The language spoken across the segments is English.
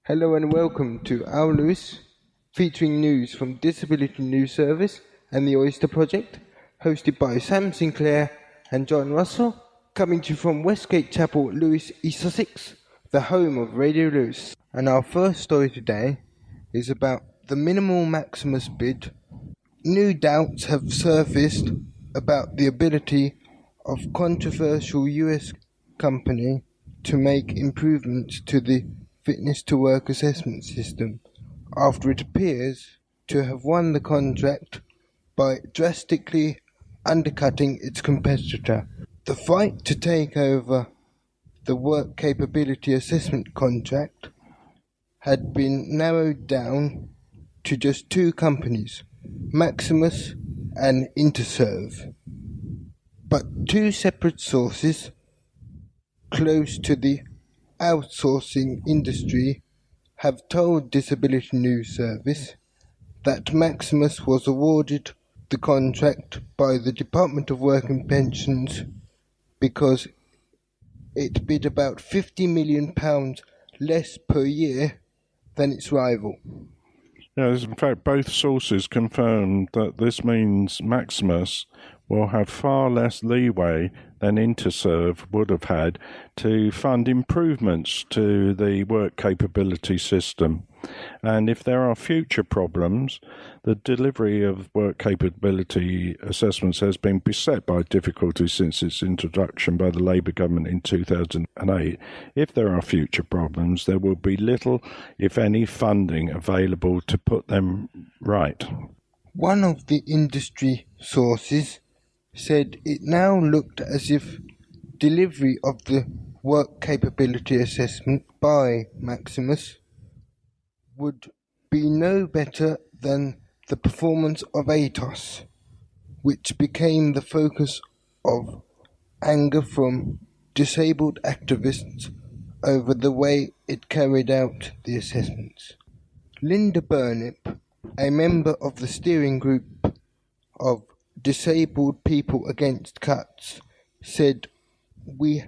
Hello and welcome to Our Lewes, featuring news from Disability News Service and the Oyster Project, hosted by Sam Sinclair and John Russell, coming to you from Westgate Chapel, Lewes, East Sussex, the home of Radio Lewes. And our first story today is about the minimal Maximus bid. New doubts have surfaced about the ability of controversial US company to make improvements to the fitness to work assessment system after it appears to have won the contract by drastically undercutting its competitor. The fight to take over the work capability assessment contract had been narrowed down to just two companies, Maximus and Interserve. But two separate sources close to the outsourcing industry have told Disability News Service that Maximus was awarded the contract by the Department of Work and Pensions because it bid about £50 million less per year than its rival. Yes, in fact, both sources confirmed that this means Maximus will have far less leeway than Interserve would have had to fund improvements to the work capability system. And if there are future problems, the delivery of work capability assessments has been beset by difficulties since its introduction by the Labour government in 2008. If there are future problems, there will be little, if any, funding available to put them right. One of the industry sources said it now looked as if delivery of the work capability assessment by Maximus would be no better than the performance of ATOS, which became the focus of anger from disabled activists over the way it carried out the assessments. Linda Burnip, a member of the steering group of Disabled People Against Cuts, said we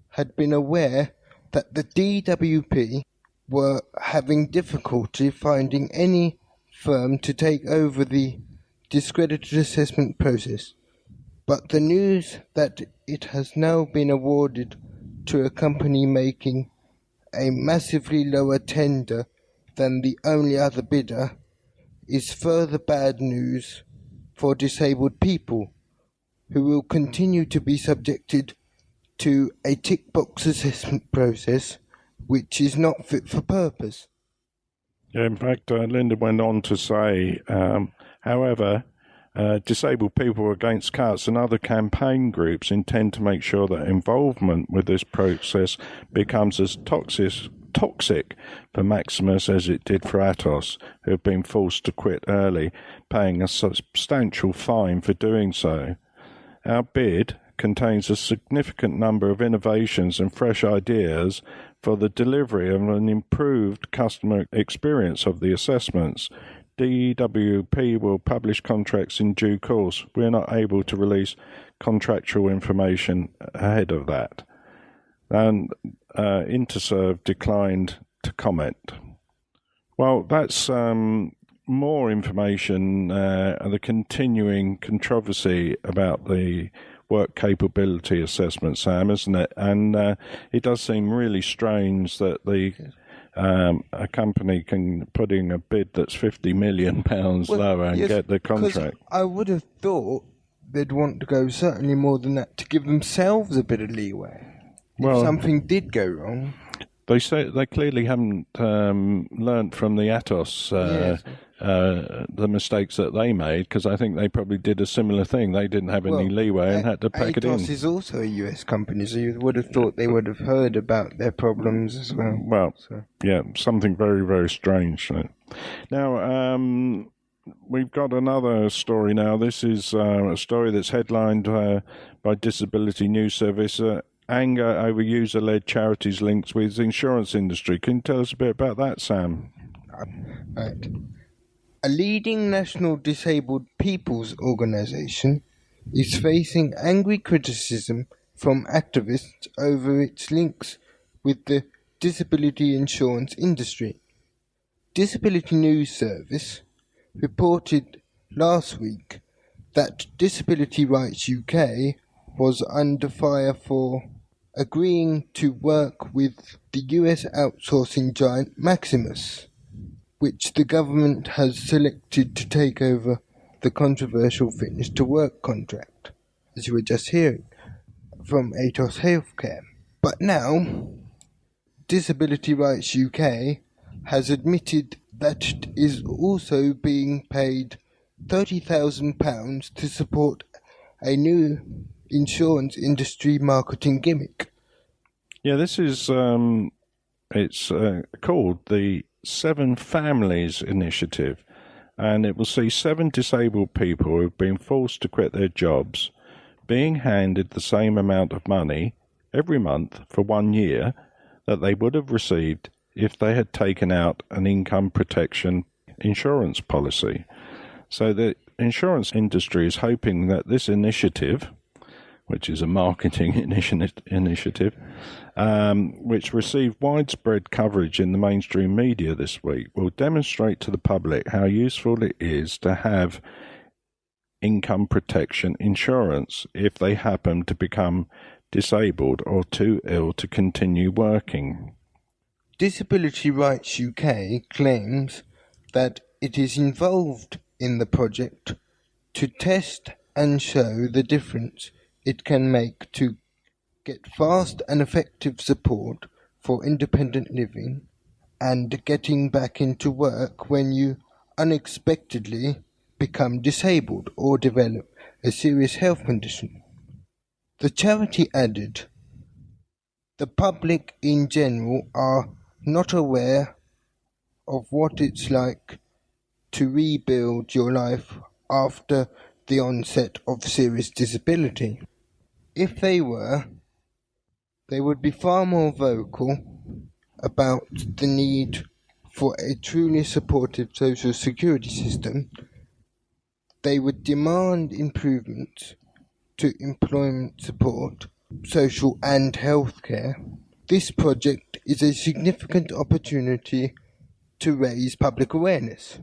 had been aware that the DWP were having difficulty finding any firm to take over the discredited assessment process, but the news that it has now been awarded to a company making a massively lower tender than the only other bidder is further bad news for disabled people who will continue to be subjected to a tick box assessment process which is not fit for purpose. Yeah, in fact, Linda went on to say, however, Disabled People Against Cuts and other campaign groups intend to make sure that involvement with this process becomes as toxic for Maximus as it did for Atos, who have been forced to quit early, paying a substantial fine for doing so. Our bid contains a significant number of innovations and fresh ideas for the delivery of an improved customer experience of the assessments. DWP will publish contracts in due course. We are not able to release contractual information ahead of that. And Interserve declined to comment. Well, that's more information, the continuing controversy about the work capability assessment, Sam, isn't it? And it does seem really strange that a company can put in a bid that's £50 million lower and get the contract. I would have thought they'd want to go certainly more than that to give themselves a bit of leeway. If something did go wrong. They say they clearly haven't learnt from the Atos the mistakes that they made, because I think they probably did a similar thing. They didn't have any leeway and had to pack it in. Atos is also a US company, so you would have thought they would have heard about their problems as well. Well, yeah, something very, very strange. Now, we've got another story now. This is a story that's headlined by Disability News Service. Anger over user-led charities links with insurance industry. Can you tell us a bit about that, Sam? Right. A leading national disabled people's organisation is facing angry criticism from activists over its links with the disability insurance industry. Disability News Service reported last week that Disability Rights UK was under fire for agreeing to work with the US outsourcing giant Maximus, which the government has selected to take over the controversial Fitness to Work contract, as you were just hearing, from Atos Healthcare. But now, Disability Rights UK has admitted that it is also being paid £30,000 to support a new insurance industry marketing gimmick. Yeah, this is it's called the Seven Families Initiative, and it will see 7 disabled people who have been forced to quit their jobs being handed the same amount of money every month for 1 year that they would have received if they had taken out an income protection insurance policy. So the insurance industry is hoping that this initiative, which is a marketing initiative, which received widespread coverage in the mainstream media this week, will demonstrate to the public how useful it is to have income protection insurance if they happen to become disabled or too ill to continue working. Disability Rights UK claims that it is involved in the project to test and show the difference it can make to get fast and effective support for independent living and getting back into work when you unexpectedly become disabled or develop a serious health condition. The charity added, "The public in general are not aware of what it's like to rebuild your life after the onset of serious disability. If they were, they would be far more vocal about the need for a truly supportive social security system. They would demand improvements to employment support, social and healthcare. This project is a significant opportunity to raise public awareness."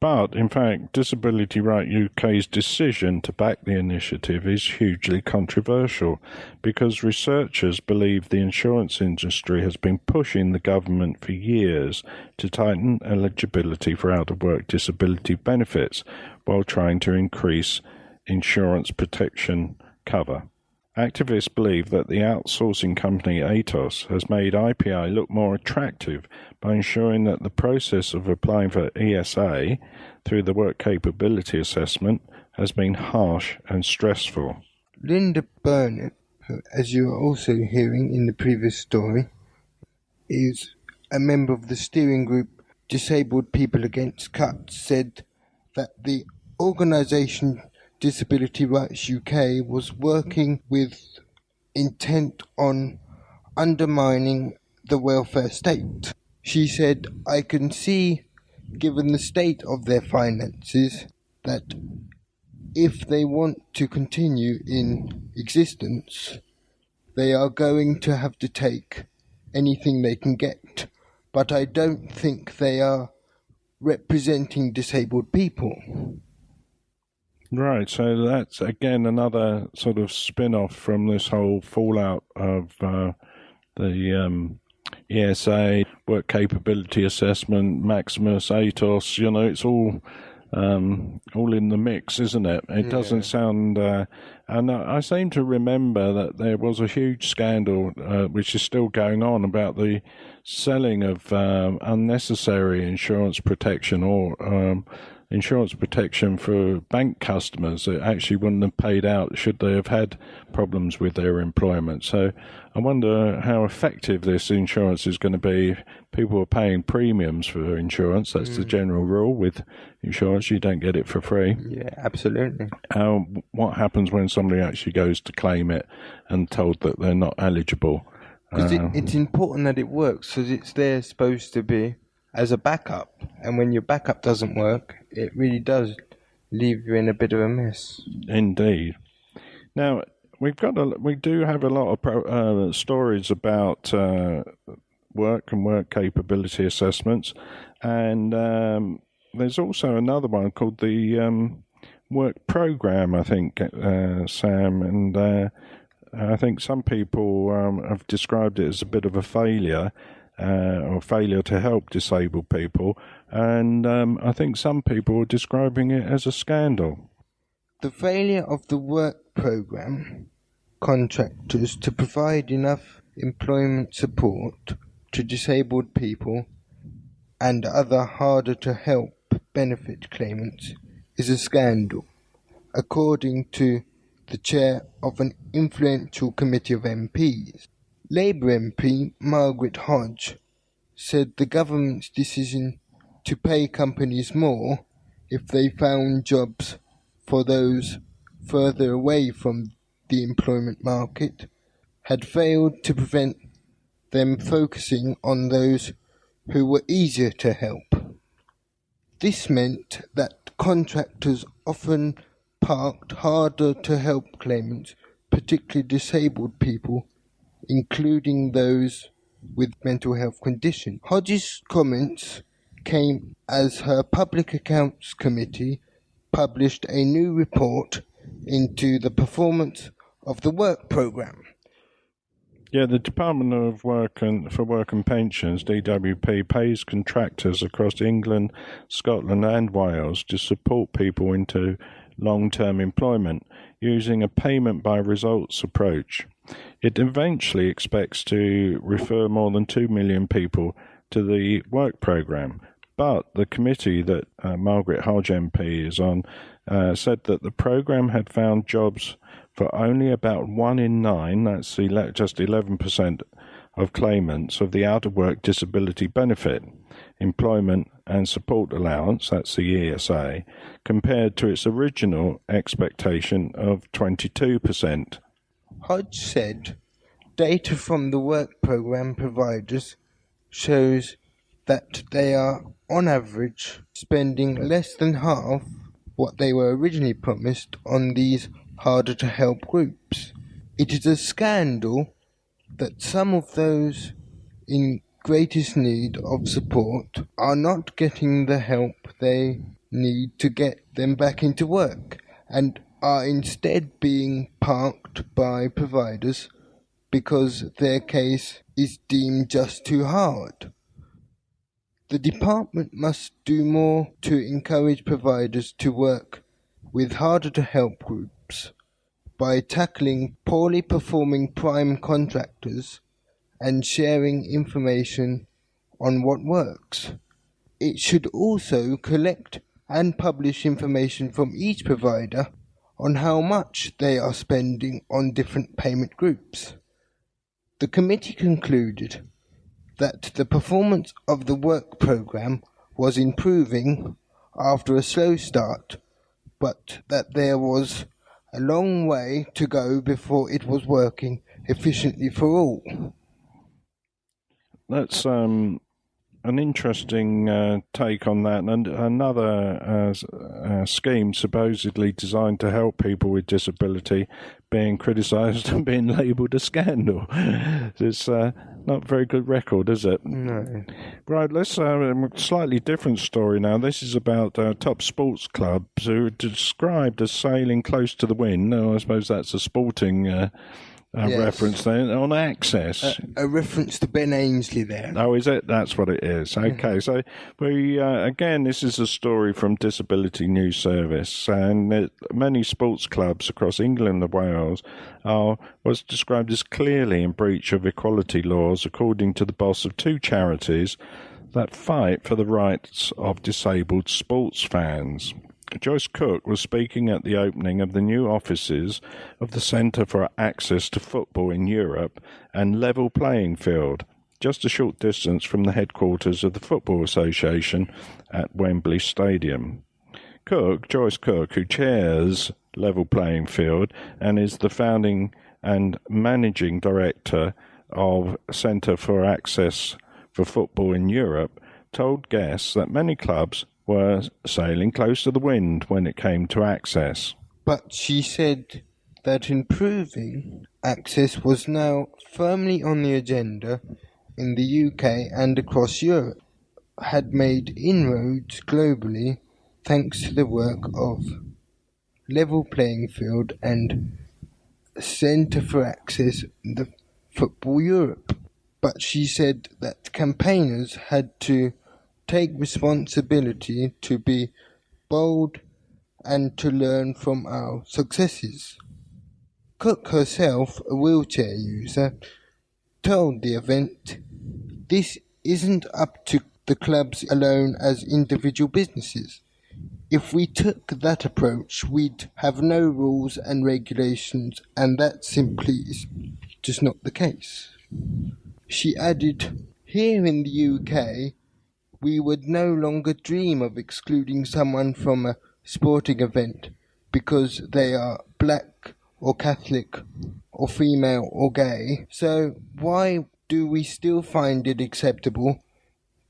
But, in fact, Disability Right UK's decision to back the initiative is hugely controversial because researchers believe the insurance industry has been pushing the government for years to tighten eligibility for out-of-work disability benefits while trying to increase insurance protection cover. Activists believe that the outsourcing company Atos has made IPI look more attractive by ensuring that the process of applying for ESA through the work capability assessment has been harsh and stressful. Linda Burnett, who, as you are also hearing in the previous story, is a member of the steering group Disabled People Against Cuts, said that the organisation Disability Rights UK was working with intent on undermining the welfare state. She said, "I can see, given the state of their finances, that if they want to continue in existence, they are going to have to take anything they can get. But I don't think they are representing disabled people." Right, so that's again another sort of spin-off from this whole fallout of the ESA, work capability assessment, Maximus, Atos. You know, it's all in the mix, isn't it? It doesn't sound. And I seem to remember that there was a huge scandal, which is still going on, about the selling of unnecessary insurance protection or insurance protection for bank customers that actually wouldn't have paid out should they have had problems with their employment. So I wonder how effective this insurance is going to be. If people are paying premiums for insurance. That's the general rule with insurance. You don't get it for free. Yeah, absolutely. What happens when somebody actually goes to claim it and told that they're not eligible? Because it's important that it works, because it's there supposed to be as a backup, and when your backup doesn't work, it really does leave you in a bit of a mess. Indeed. Now we do have a lot of stories about work and work capability assessments, And there's also another one called the work program, I think, Sam, and I think some people have described it as a bit of a failure, or failure to help disabled people, and I think some people are describing it as a scandal. The failure of the work program contractors to provide enough employment support to disabled people and other harder to help benefit claimants is a scandal, according to the chair of an influential committee of MPs. Labour MP Margaret Hodge said the government's decision to pay companies more if they found jobs for those further away from the employment market had failed to prevent them focusing on those who were easier to help. This meant that contractors often parked harder to help claimants, particularly disabled people, including those with mental health conditions. Hodges' comments came as her Public Accounts Committee published a new report into the performance of the work programme. Yeah, the Department of Work and Pensions, DWP, pays contractors across England, Scotland and Wales to support people into long-term employment using a payment by results approach. It eventually expects to refer more than 2 million people to the work programme, but the committee that Margaret Hodge MP is on said that the programme had found jobs for only about 1 in 9, that's just 11% of claimants of the out-of-work disability benefit, employment and support allowance, that's the ESA, compared to its original expectation of 22%. Hodge said data from the work programme providers shows that they are, on average, spending less than half what they were originally promised on these harder-to-help groups. It is a scandal that some of those in greatest need of support are not getting the help they need to get them back into work, and are instead being parked by providers because their case is deemed just too hard. The department must do more to encourage providers to work with harder-to-help groups by tackling poorly performing prime contractors and sharing information on what works. It should also collect and publish information from each provider on how much they are spending on different payment groups. The committee concluded that the performance of the work programme was improving after a slow start, but that there was a long way to go before it was working efficiently for all. That's an interesting take on that, and another scheme supposedly designed to help people with disability being criticised and being labelled a scandal. It's not a very good record, is it? No. Right, let's a slightly different story now. This is about top sports clubs who are described as sailing close to the wind. Now, I suppose that's a sporting yes. reference there, on Access. A reference to Ben Ainsley there. Oh, is it? That's what it is. Okay, so we again, this is a story from Disability News Service, and many sports clubs across England and Wales are what's described as clearly in breach of equality laws, according to the boss of two charities that fight for the rights of disabled sports fans. Joyce Cook was speaking at the opening of the new offices of the Centre for Access to Football in Europe and Level Playing Field, just a short distance from the headquarters of the Football Association at Wembley Stadium. Joyce Cook, who chairs Level Playing Field and is the founding and managing director of Centre for Access for Football in Europe, told guests that many clubs were sailing close to the wind when it came to access. But she said that improving access was now firmly on the agenda in the UK and across Europe. had made inroads globally thanks to the work of Level Playing Field and Centre for Access the Football Europe. But she said that campaigners had to take responsibility to be bold and to learn from our successes. Cook herself, a wheelchair user, told the event, "This isn't up to the clubs alone as individual businesses. If we took that approach, we'd have no rules and regulations, and that simply is just not the case." She added, "Here in the UK, we would no longer dream of excluding someone from a sporting event because they are black or Catholic or female or gay. So why do we still find it acceptable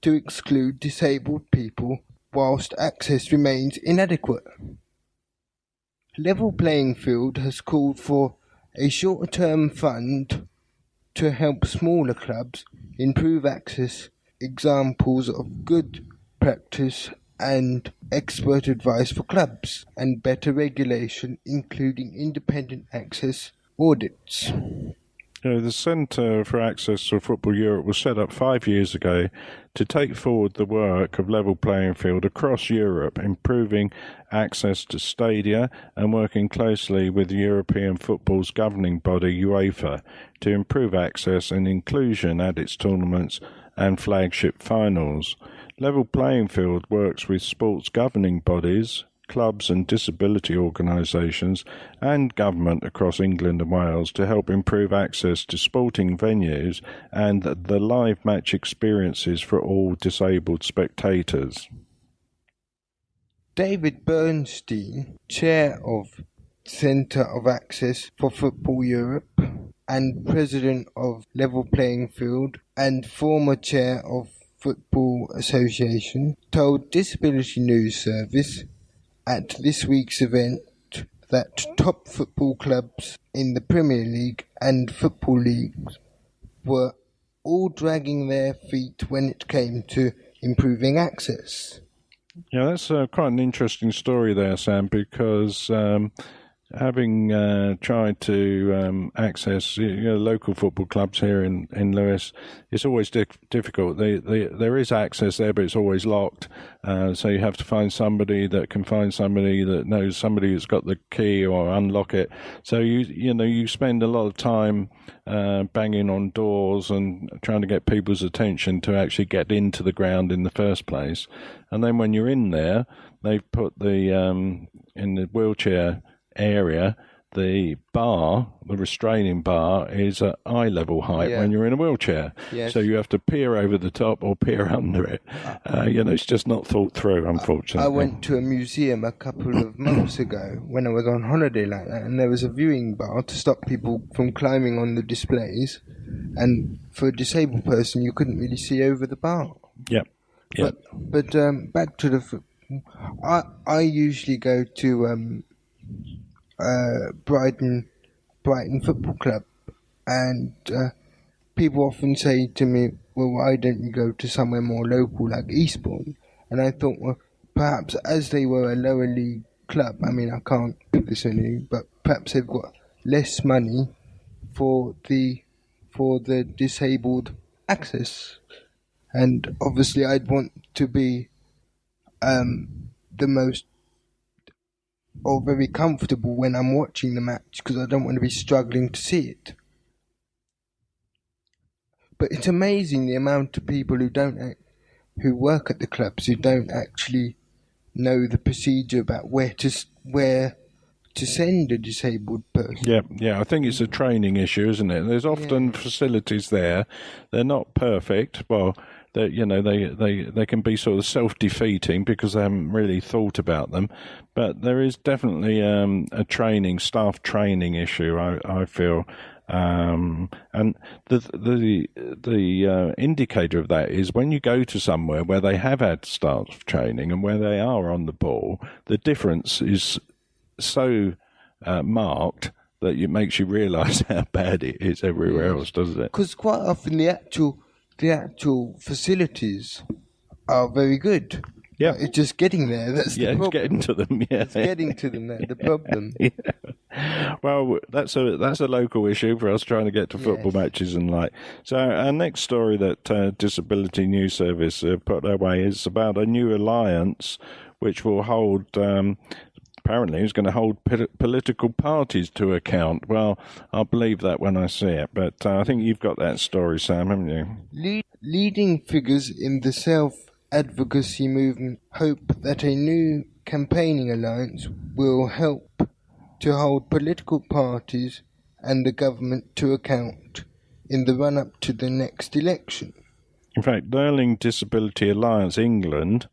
to exclude disabled people whilst access remains inadequate?" Level Playing Field has called for a short-term fund to help smaller clubs improve access, examples of good practice and expert advice for clubs, and better regulation, including independent access audits. The Centre for Access to Football Europe was set up 5 years ago to take forward the work of Level Playing Field across Europe, improving access to stadia and working closely with European football's governing body, UEFA, to improve access and inclusion at its tournaments and flagship finals. Level Playing Field works with sports governing bodies, clubs and disability organisations and government across England and Wales to help improve access to sporting venues and the live match experiences for all disabled spectators. David Bernstein, chair of Centre of Access for Football Europe and president of Level Playing Field and former chair of Football Association, told Disability News Service at this week's event that top football clubs in the Premier League and football leagues were all dragging their feet when it came to improving access. Yeah, that's quite an interesting story there, Sam, because having tried to access local football clubs here in Lewes, it's always difficult. There is access there, but it's always locked. So you have to find somebody that can find somebody that knows somebody who's got the key or unlock it. So you spend a lot of time banging on doors and trying to get people's attention to actually get into the ground in the first place. And then when you're in there, they've put in the wheelchair area, the restraining bar is at eye level height when you're in a wheelchair. Yes. So you have to peer over the top or peer under it. It's just not thought through, unfortunately. I went to a museum a couple of months ago when I was on holiday like that, and there was a viewing bar to stop people from climbing on the displays, and for a disabled person you couldn't really see over the bar. Yep. But back to the football. I usually go to Brighton Football Club, and people often say to me, "Well, why don't you go to somewhere more local like Eastbourne?" And I thought, well, perhaps as they were a lower league club, I mean, I can't do this anymore, but perhaps they've got less money for the disabled access, and obviously I'd want to be the most or very comfortable when I'm watching the match, because I don't want to be struggling to see it. But it's amazing the amount of people who work at the clubs who don't actually know the procedure about where to send a disabled person. Yeah. I think it's a training issue, isn't it? There's often facilities there. They're not perfect. Well, they can be sort of self-defeating because they haven't really thought about them. But there is definitely a staff training issue, I feel. And the indicator of that is when you go to somewhere where they have had staff training and where they are on the ball, the difference is so marked that it makes you realise how bad it is everywhere else, doesn't it? Because quite often the actual facilities are very good. Yeah. It's just getting there. That's the problem. It's getting to them. Yeah, it's getting to them. That's the problem. Yeah. Well, that's a local issue for us trying to get to football matches and like. So our next story that Disability News Service put their way is about a new alliance which will hold. Apparently, it's going to hold political parties to account. Well, I'll believe that when I see it. But I think you've got that story, Sam, haven't you? Leading figures in the self-advocacy movement hope that a new campaigning alliance will help to hold political parties and the government to account in the run-up to the next election. In fact, Learning Disability Alliance England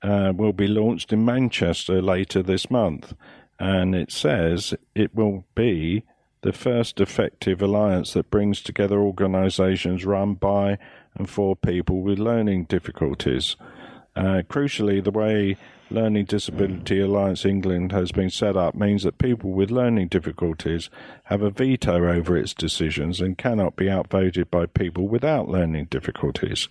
will be launched in Manchester later this month, and it says it will be the first effective alliance that brings together organisations run by and for people with learning difficulties. Crucially, the way Learning Disability Alliance England has been set up means that people with learning difficulties have a veto over its decisions and cannot be outvoted by people without learning difficulties.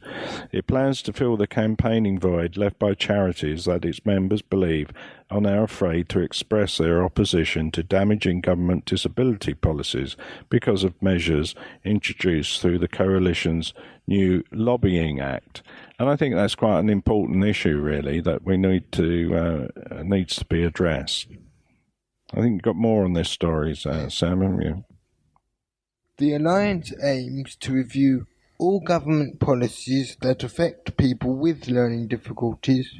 It plans to fill the campaigning void left by charities that its members believe are now afraid to express their opposition to damaging government disability policies because of measures introduced through the Coalition's new Lobbying Act. And I think that's quite an important issue, really, that we needs to be addressed. I think you've got more on this story, Sam, haven't you? The Alliance aims to review all government policies that affect people with learning difficulties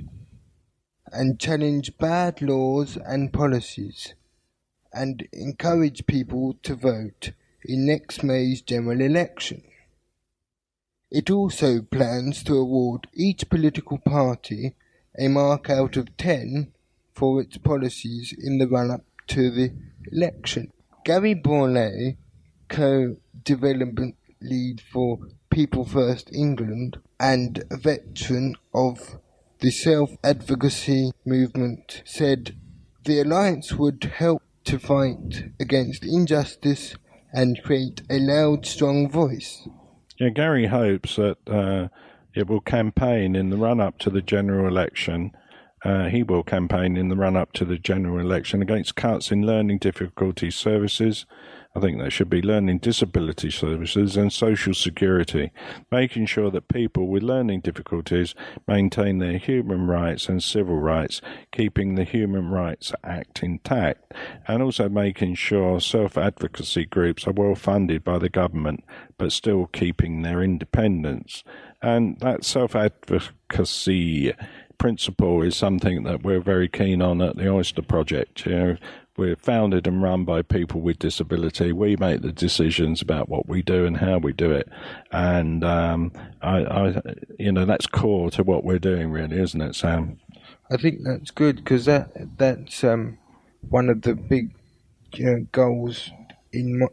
and challenge bad laws and policies, and encourage people to vote in next May's general election. It also plans to award each political party a mark out of 10 for its policies in the run-up to the election. Gary Borley, co-development lead for People First England and a veteran of the self-advocacy movement, said the alliance would help to fight against injustice and create a loud, strong voice. Yeah, Gary hopes that it will campaign in the run-up to the general election. He will campaign in the run-up to the general election against cuts in learning difficulty services. I think there should be learning disability services and social security, making sure that people with learning difficulties maintain their human rights and civil rights, keeping the Human Rights Act intact, and also making sure self-advocacy groups are well funded by the government, but still keeping their independence. And that self-advocacy principle is something that we're very keen on at the Oyster Project. We're founded and run by people with disability. We make the decisions about what we do and how we do it, and that's core to what we're doing, really, isn't it, Sam? I think that's good because that's one of the big goals in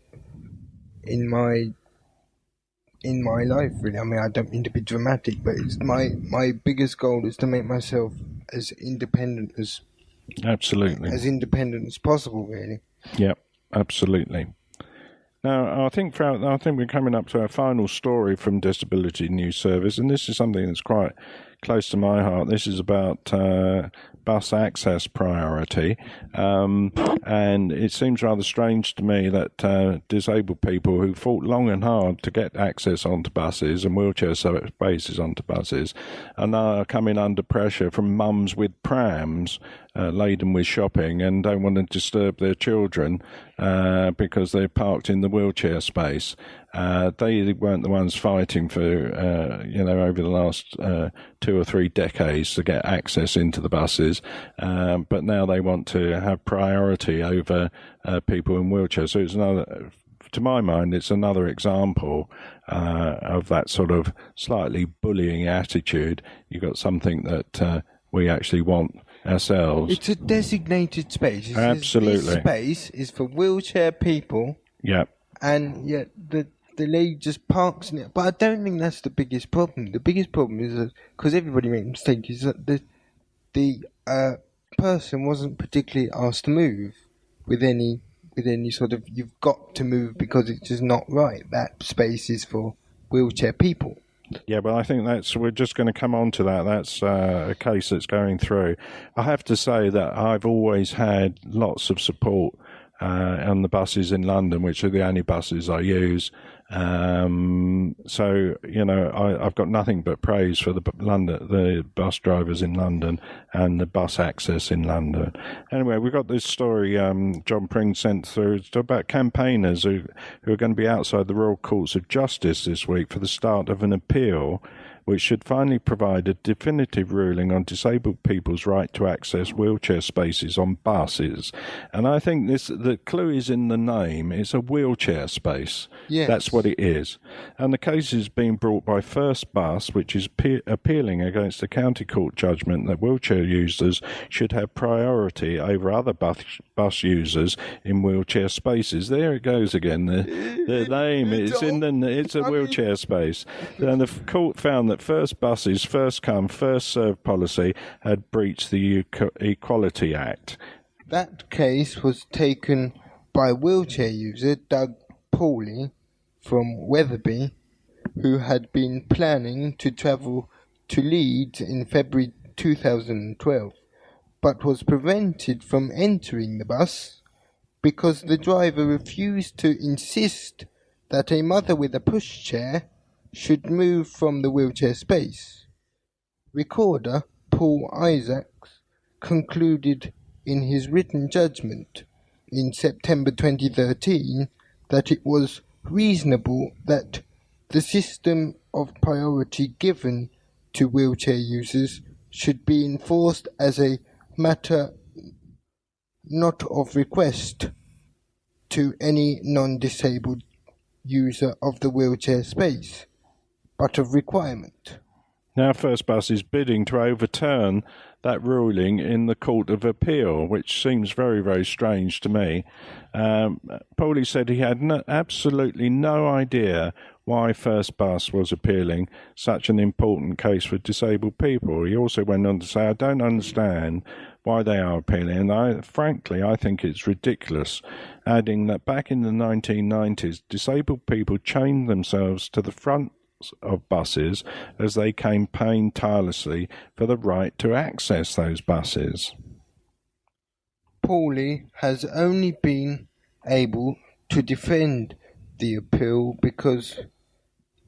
my life, really. I mean, I don't mean to be dramatic, but it's my biggest goal is to make myself as independent as possible, really. Yeah, absolutely. Now, I think we're coming up to our final story from Disability News Service, and this is something that's quite close to my heart. This is about bus access priority, and it seems rather strange to me that disabled people who fought long and hard to get access onto buses and wheelchair spaces onto buses are now coming under pressure from mums with prams laden with shopping and don't want to disturb their children because they're parked in the wheelchair space. They weren't the ones fighting for, over the last 2 or 3 decades to get access into the buses, but now they want to have priority over people in wheelchairs. So it's another, to my mind, it's another example of that sort of slightly bullying attitude. You've got something that we actually want ourselves. It's a designated space. Absolutely. This space is for wheelchair people. Yeah. And yet the lady just parks in it. But I don't think that's the biggest problem. The biggest problem is because everybody makes mistakes, is that the person wasn't particularly asked to move with any sort of, you've got to move because it's just not right. That space is for wheelchair people. Yeah, well, I think we're just going to come on to that. That's a case that's going through. I have to say that I've always had lots of support on the buses in London, which are the only buses I use. So, I've got nothing but praise for the bus drivers in London and the bus access in London. Anyway, we've got this story John Pring sent through. It's about campaigners who are going to be outside the Royal Courts of Justice this week for the start of an appeal which should finally provide a definitive ruling on disabled people's right to access wheelchair spaces on buses. And I think the clue is in the name. It's a wheelchair space. Yes. That's what it is. And the case is being brought by First Bus, which is appealing against the county court judgment that wheelchair users should have priority over other bus users in wheelchair spaces. There it goes again. The name, it's a wheelchair space. And the court found that First Bus's first come, first served policy had breached the Equality Act. That case was taken by wheelchair user Doug Pauley from Wetherby, who had been planning to travel to Leeds in February 2012, but was prevented from entering the bus because the driver refused to insist that a mother with a pushchair should move from the wheelchair space. Recorder Paul Isaacs concluded in his written judgment in September 2013 that it was reasonable that the system of priority given to wheelchair users should be enforced as a matter not of request to any non-disabled user of the wheelchair space, but of requirement. Now First Bus is bidding to overturn that ruling in the Court of Appeal, which seems very, very strange to me. Pauley said he had absolutely no idea why First Bus was appealing such an important case for disabled people. He also went on to say, I don't understand why they are appealing, and frankly, I think it's ridiculous, adding that back in the 1990s, disabled people chained themselves to the front of buses as they campaigned tirelessly for the right to access those buses. Pauley has only been able to defend the appeal because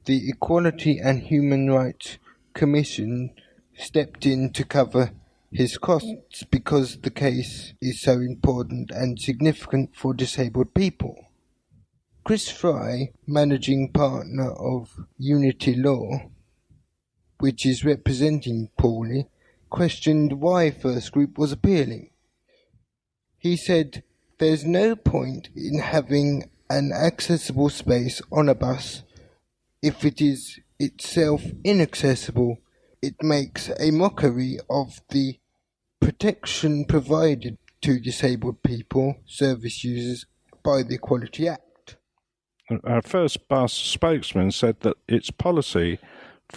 the Equality and Human Rights Commission stepped in to cover his costs because the case is so important and significant for disabled people. Chris Fry, managing partner of Unity Law, which is representing Pauley, questioned why First Group was appealing. He said, "There's no point in having an accessible space on a bus if it is itself inaccessible. It makes a mockery of the protection provided to disabled people, service users, by the Equality Act." Our First Bus spokesman said that its policy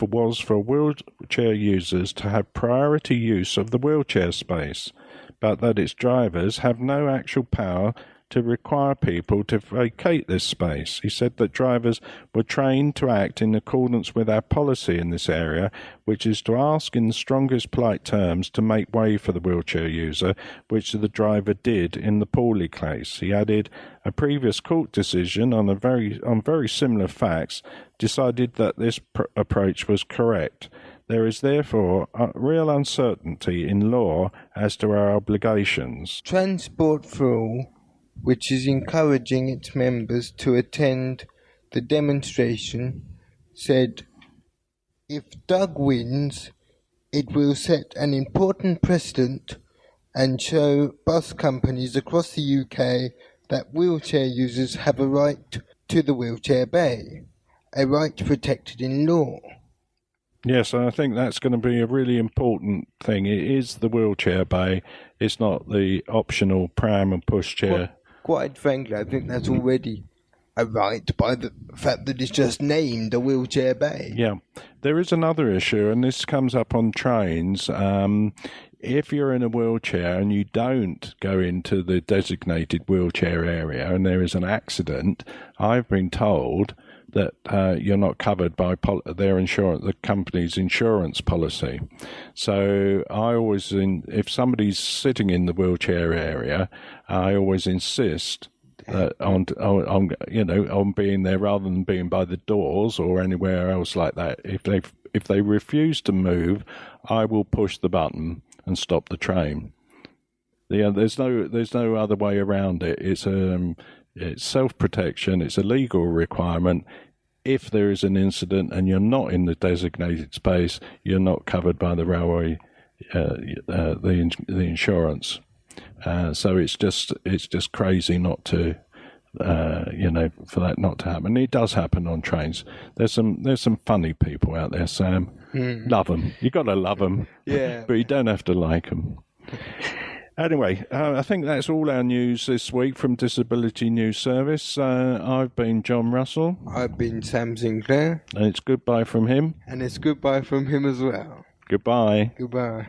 was for wheelchair users to have priority use of the wheelchair space, but that its drivers have no actual power to require people to vacate this space. He said that drivers were trained to act in accordance with our policy in this area, which is to ask in the strongest polite terms to make way for the wheelchair user, which the driver did in the Pauley case. He added, a previous court decision on very similar facts decided that this approach was correct. There is therefore a real uncertainty in law as to our obligations. Transport for All, which is encouraging its members to attend the demonstration, said, "If Doug wins, it will set an important precedent and show bus companies across the UK that wheelchair users have a right to the wheelchair bay, a right protected in law." Yes, and I think that's going to be a really important thing. It is the wheelchair bay. It's not the optional pram and pushchair. Well, quite frankly, I think that's already a right by the fact that it's just named a wheelchair bay. Yeah. There is another issue, and this comes up on trains. If you're in a wheelchair and you don't go into the designated wheelchair area and there is an accident, I've been told that you're not covered by their insurance, the company's insurance policy. So I always, if somebody's sitting in the wheelchair area, I always insist on being there rather than being by the doors or anywhere else like that. If they refuse to move, I will push the button and stop the train. Yeah, there's no other way around it. It's self-protection. It's a legal requirement. If there is an incident and you're not in the designated space, you're not covered by the railway, the insurance. So it's just crazy not to, for that not to happen. It does happen on trains. There's some funny people out there, Sam. Love them. You got to love them. Yeah. But you don't have to like them. Anyway, I think that's all our news this week from Disability News Service. I've been John Russell. I've been Sam Sinclair. And it's goodbye from him. And it's goodbye from him as well. Goodbye. Goodbye.